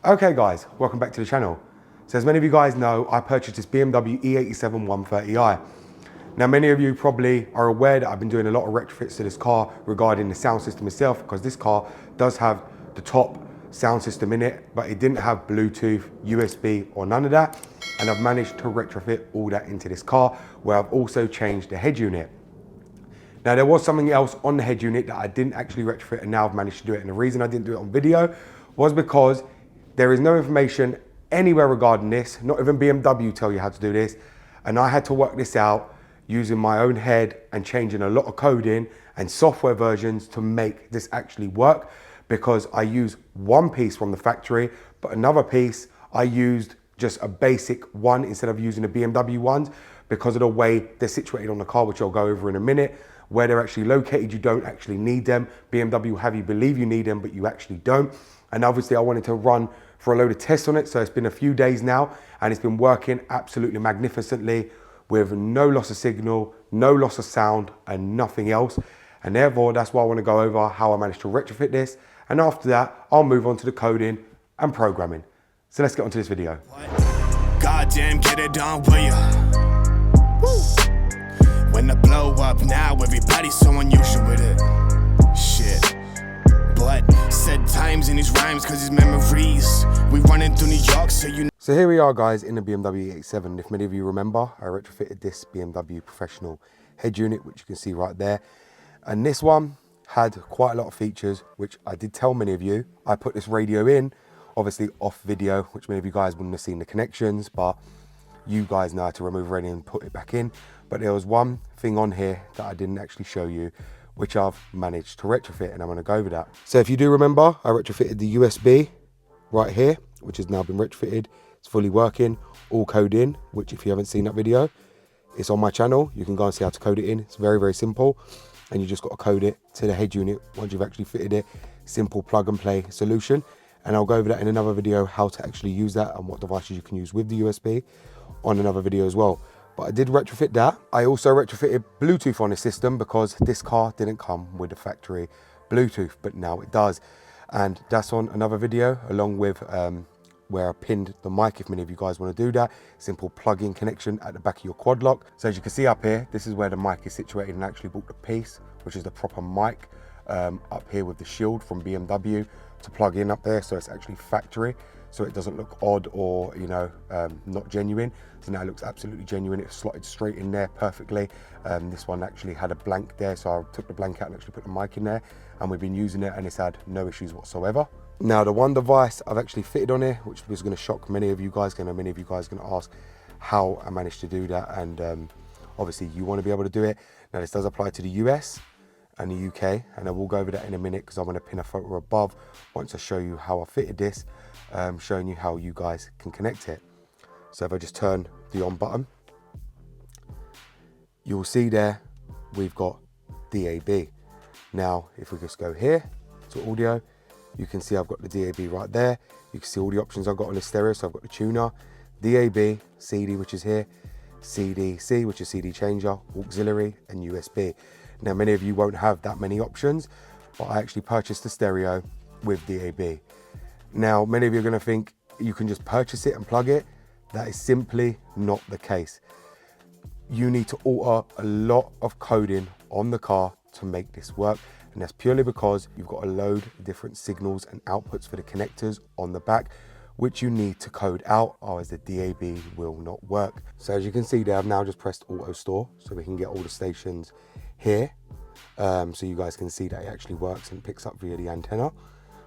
Okay guys, welcome back to the channel. So as many of you guys know, I purchased this BMW E87 130i. Now many of you probably are aware that I've been doing a lot of retrofits to this car regarding the sound system itself, because this car does have the top sound system in it, but it didn't have Bluetooth, USB or none of that. And I've managed to retrofit all that into this car, where I've also changed the head unit. Now there was something else on the head unit that I didn't actually retrofit, and now I've managed to do it. And the reason I didn't do it on video was because there is no information anywhere regarding this. Not even BMW tell you how to do this. And I had to work this out using my own head and changing a lot of coding and software versions to make this actually work, because I use one piece from the factory, but another piece I used just a basic one instead of using the BMW ones, because of the way they're situated on the car, which I'll go over in a minute. Where they're actually located, you don't actually need them. BMW will have you believe you need them, but you actually don't. And obviously I wanted to run for a load of tests on it. So it's been a few days now and it's been working absolutely magnificently with no loss of signal, no loss of sound and nothing else. And therefore, that's why I want to go over how I managed to retrofit this. And after that, I'll move on to the coding and programming. So let's get onto this video. Goddamn, get it done, will ya? When the blow up now, everybody's so unusual with it. Shit. But said times in his rhymes, cause his memories. We running through New York, so you know. So here we are guys in the BMW E87. If many of you remember, I retrofitted this BMW professional head unit, which you can see right there. And this one had quite a lot of features, which I did tell many of you. I put this radio in, obviously off video, which many of you guys wouldn't have seen the connections, but you guys know how to remove radio and put it back in. But there was one thing on here that I didn't actually show you, which I've managed to retrofit, and I'm gonna go over that. So if you do remember, I retrofitted the USB right here, which has now been retrofitted. It's fully working, all code in, which if you haven't seen that video, it's on my channel. You can go and see how to code it in. It's very, very simple. And you just got to code it to the head unit once you've actually fitted it. Simple plug and play solution. And I'll go over that in another video, how to actually use that and what devices you can use with the USB on another video as well. But I did retrofit that. I also retrofitted Bluetooth on the system because this car didn't come with the factory Bluetooth, but now it does. And that's on another video, along with where I pinned the mic, if many of you guys want to do that. Simple plug-in connection at the back of your quad lock. So as you can see up here, this is where the mic is situated, and I actually bought the piece, which is the proper mic, up here with the shield from BMW to plug in up there. So it's actually factory, so it doesn't look odd or, you know, not genuine. So now it looks absolutely genuine. It's slotted straight in there perfectly. This one actually had a blank there, so I took the blank out and actually put the mic in there, and we've been using it and it's had no issues whatsoever. Now the one device I've actually fitted on here, which was going to shock many of you guys, many of you guys are going to ask how I managed to do that, and obviously you want to be able to do it. Now this does apply to the US and the UK, and I will go over that in a minute because I'm going to pin a photo above once I show you how I fitted this, showing you how you guys can connect it. So if I just turn the on button, you'll see there we've got DAB. Now if we just go here to audio, you can see I've got the DAB right there. You can see all the options I've got on the stereo. So I've got the tuner, DAB, CD, which is here, CDC, which is CD changer, auxiliary, and USB. Now many of you won't have that many options, but I actually purchased the stereo with DAB. Now many of you are going to think you can just purchase it and plug it. That is simply not the case. You need to alter a lot of coding on the car to make this work, and that's purely because you've got a load of different signals and outputs for the connectors on the back, which you need to code out, or as the DAB will not work. So as you can see there, I've now just pressed auto store so we can get all the stations here, so you guys can see that it actually works and picks up via the antenna.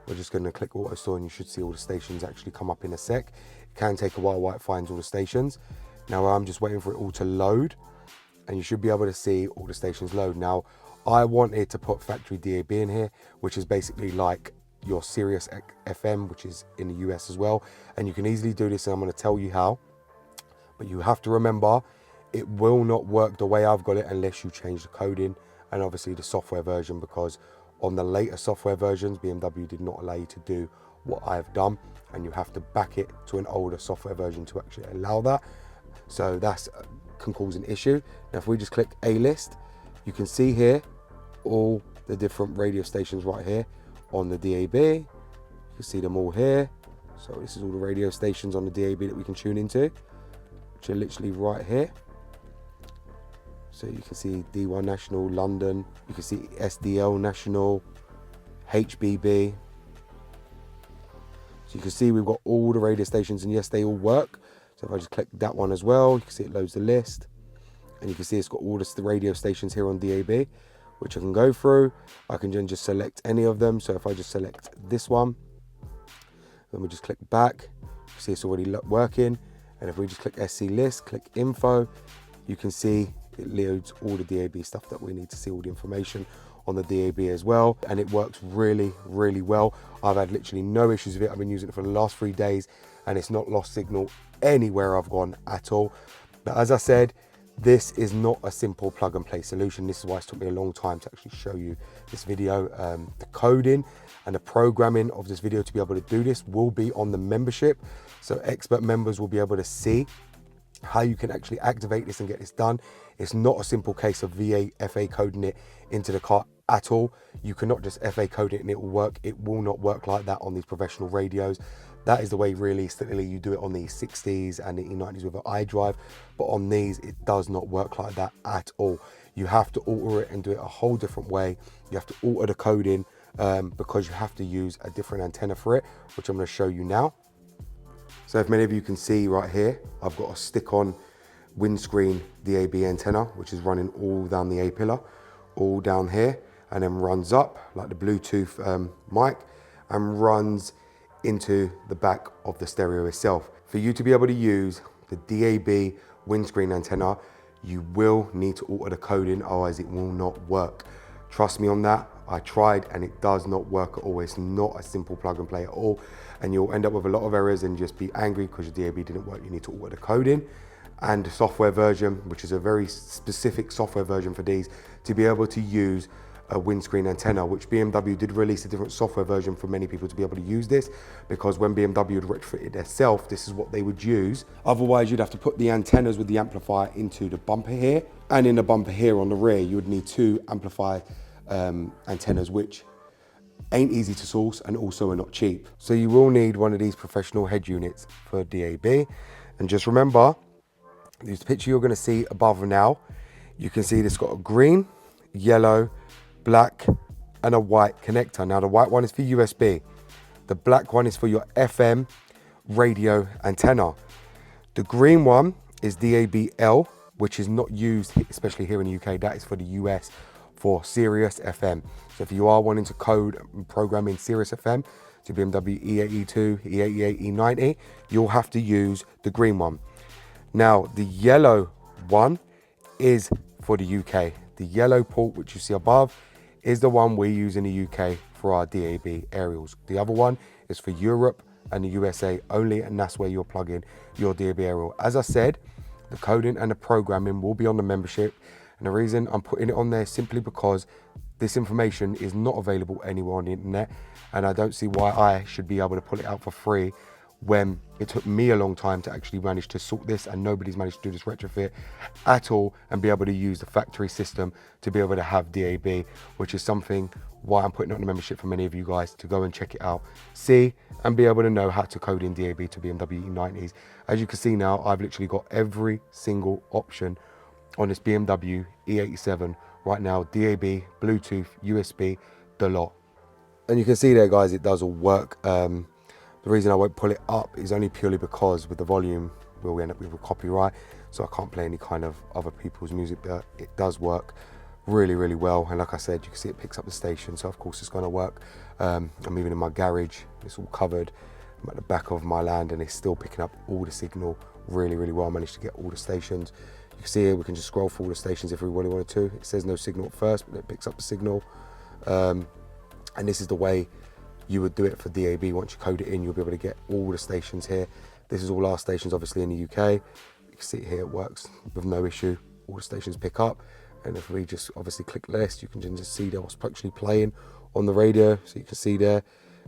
We're just going to click auto store and you should see all the stations actually come up in a sec. It can take a while it finds all the stations. Now I'm just waiting for it all to load, and you should be able to see all the stations load. Now I wanted to put factory DAB in here, which is basically like your Sirius XM, which is in the US as well. And you can easily do this, and I'm going to tell you how. But you have to remember, it will not work the way I've got it unless you change the coding and obviously the software version, because on the later software versions, BMW did not allow you to do what I've done, and you have to back it to an older software version to actually allow that. So that can cause an issue. Now if we just click A list, you can see here all the different radio stations right here on the DAB. You can see them all here. So this is all the radio stations on the DAB that we can tune into, which are literally right here. So you can see D1 National, London, you can see SDL National, HBB. So you can see we've got all the radio stations, and yes, they all work. So if I just click that one as well, you can see it loads the list. And you can see it's got all the radio stations here on DAB, which I can go through. I can then just select any of them. So if I just select this one, then we just click back, you see it's already working. And if we just click SC list, click info, you can see it loads all the DAB stuff that we need to see, all the information on the DAB as well. And it works really, really well. I've had literally no issues with it. I've been using it for the last 3 days and it's not lost signal anywhere I've gone at all. But as I said, this is not a simple plug and play solution. This is why it's took me a long time to actually show you this video. The coding and the programming of this video to be able to do this will be on the membership. So expert members will be able to see how you can actually activate this and get this done. It's not a simple case of FA coding it into the car at all. You cannot just FA code it and it will work. It will not work like that on these professional radios. That is the way realistically you do it on the 60s and the E90s with an iDrive, but on these it does not work like that at all. You have to alter it and do it a whole different way. You have to alter the coding because you have to use a different antenna for it, which I'm going to show you now. So if many of you can see right here, I've got a stick-on windscreen DAB antenna, which is running all down the A-pillar, all down here, and then runs up like the Bluetooth mic and runs into the back of the stereo itself. For you to be able to use the DAB windscreen antenna, you will need to alter the coding, otherwise it will not work. Trust me on that. I tried and it does not work at all. It's not a simple plug and play at all. And you'll end up with a lot of errors and just be angry because your DAB didn't work. You need to alter the coding and the software version, which is a very specific software version for these, to be able to use a windscreen antenna, which BMW did release a different software version for many people to be able to use this, because when BMW had retrofitted themselves, this is what they would use. Otherwise, you'd have to put the antennas with the amplifier into the bumper here, and in the bumper here on the rear, you would need 2 amplifier antennas, which ain't easy to source and also are not cheap. So you will need one of these professional head units for DAB. And just remember, this picture you're going to see above now, you can see this got a green, yellow, black and a white connector. Now the white one is for USB, the black one is for your FM radio antenna. The green one is DAB-L, which is not used especially here in the UK. That is for the US, for Sirius XM. So if you are wanting to code and program in Sirius XM to BMW E82, E88, E90, you'll have to use the green one. Now the yellow one is for the UK. The yellow port which you see above is the one we use in the UK for our DAB aerials. The other one is for Europe and the USA only, and that's where you'll plug in your DAB aerial. As I said, the coding and the programming will be on the membership, and the reason I'm putting it on there is simply because this information is not available anywhere on the internet, and I don't see why I should be able to pull it out for free when it took me a long time to actually manage to sort this, and nobody's managed to do this retrofit at all and be able to use the factory system to be able to have DAB, which is something why I'm putting it on the membership for many of you guys to go and check it out, see and be able to know how to code in DAB to BMW E90s. As you can see now, I've literally got every single option on this BMW E87 right now: DAB, Bluetooth, USB, the lot. And you can see there, guys, it does all work. The reason I won't pull it up is only purely because with the volume we'll end up with a copyright, so I can't play any kind of other people's music, but it does work really, really well. And like I said, you can see it picks up the station, so of course it's going to work. I'm even in my garage, it's all covered. I'm at the back of my land and it's still picking up all the signal really, really well. I managed to get all the stations. You can see here we can just scroll through all the stations if we really wanted to. It says no signal at first, but it picks up the signal. And this is the way you would do it for DAB. Once you code it in, you'll be able to get all the stations here. This is all our stations, obviously, in the UK. You can see it here, it works with no issue. All the stations pick up. And if we just obviously click list, you can just see there what's actually playing on the radio. So you can see there,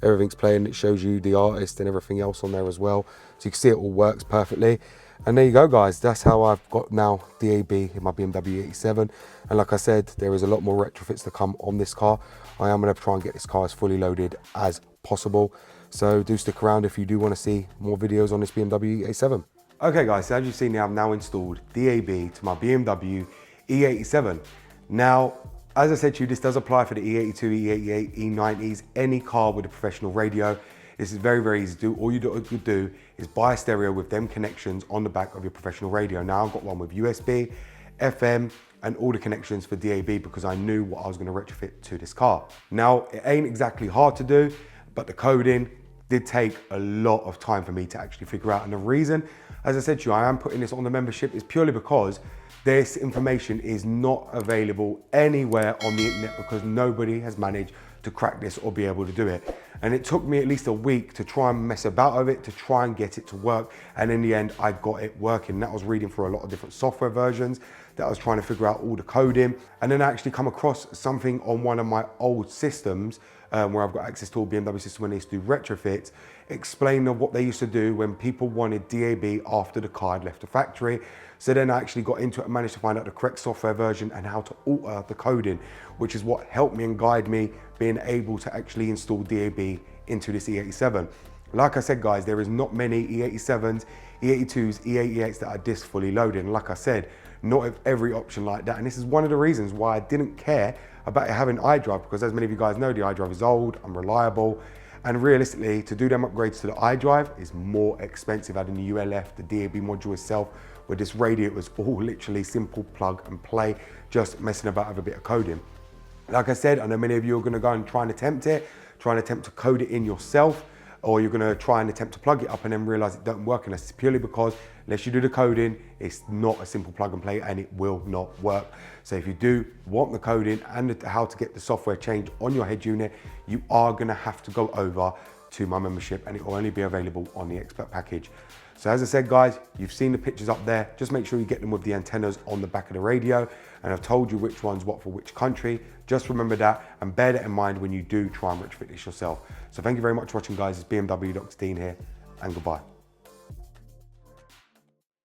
everything's playing. It shows you the artist and everything else on there as well. So you can see it all works perfectly. And there you go, guys. That's how I've got now DAB in my BMW E87. And like I said, there is a lot more retrofits to come on this car. I am going to try and get this car as fully loaded as possible. So do stick around if you do want to see more videos on this BMW E87. Okay guys, so as you've seen, I've now installed DAB to my BMW E87. Now, as I said to you, this does apply for the E82, E88, E90s, any car with a professional radio. This is very, very easy to do. All you could do is buy a stereo with them connections on the back of your professional radio. Now I've got one with USB, FM, and all the connections for DAB because I knew what I was gonna retrofit to this car. Now, it ain't exactly hard to do, but the coding did take a lot of time for me to actually figure out. And the reason, as I said to you, I am putting this on the membership is purely because this information is not available anywhere on the internet because nobody has managed to crack this or be able to do it. And it took me at least a week to try and mess about with it, to try and get it to work. And in the end, I got it working. That was reading through a lot of different software versions, that I was trying to figure out all the coding. And then I actually come across something on one of my old systems where I've got access to all BMW systems when they used to do retrofits, explaining what they used to do when people wanted DAB after the car had left the factory. So then I actually got into it and managed to find out the correct software version and how to alter the coding, which is what helped me and guide me being able to actually install DAB into this E87. Like I said, guys, there is not many E87s, E82s, E88s that are this fully loaded. And like I said, not of every option like that. And this is one of the reasons why I didn't care about having iDrive, because as many of you guys know, the iDrive is old, unreliable. And realistically, to do them upgrades to the iDrive is more expensive, adding the ULF, the DAB module itself. With this radio, it was all literally simple plug and play, just messing about with a bit of coding. Like I said, I know many of you are gonna go and try and attempt it, try and attempt to code it in yourself, or you're gonna try and attempt to plug it up and then realize it doesn't work. And that's purely because unless you do the coding, it's not a simple plug and play and it will not work. So if you do want the coding and how to get the software changed on your head unit, you are gonna have to go over to my membership and it will only be available on the expert package. So as I said, guys, you've seen the pictures up there. Just make sure you get them with the antennas on the back of the radio. And I've told you which one's what for which country. Just remember that and bear that in mind when you do try and retrofit this yourself. So thank you very much for watching, guys. It's BMW Dr. Dean here, and goodbye.